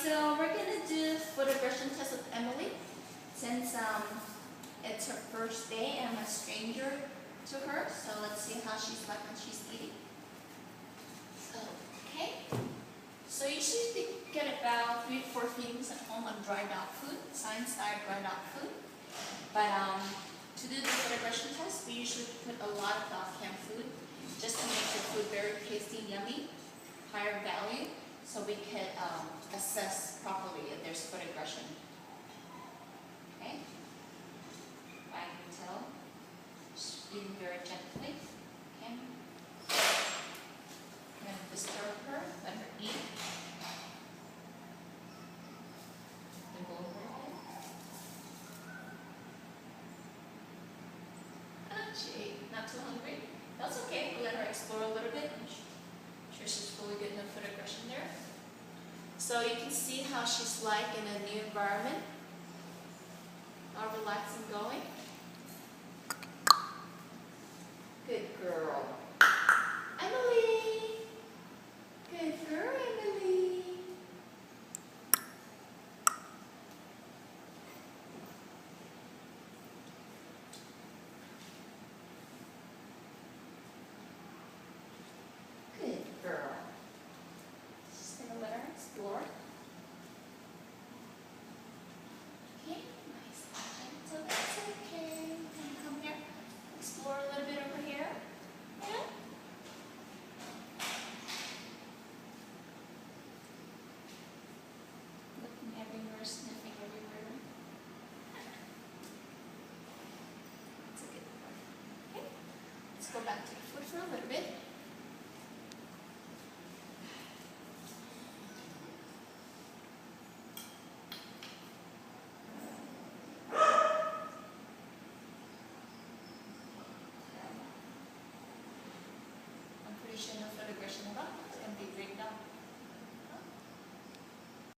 so we're gonna do foot aggression test with Emily since it's her first day and I'm a stranger to her. So let's see how she's like when she's eating. Okay. So you should get about 3 to 4 feedings at home on dry dog food, science diet dry dog food. But to do the foot aggression test, we usually put a lot of dog canned food just to make the food very tasty and yummy, higher value, so we could assess properly if there's foot aggression. Okay? I can tell. She's eating very gently. Okay? I'm going to disturb her, let her eat. And go over her head. She ate. Not too hungry. That's okay. We'll let her explore a little bit. I'm sure she's fully getting the foot aggression there. So you can see how she's like in a new environment. All relaxed and going. Good girl. Emily! Good girl, Emily. Good girl. Just gonna let her explore. Okay, nice. So that's okay. Come here. Explore a little bit over here. Yeah. Looking everywhere, sniffing everywhere. That's a good one. Okay. Let's go back to the foot for a little bit.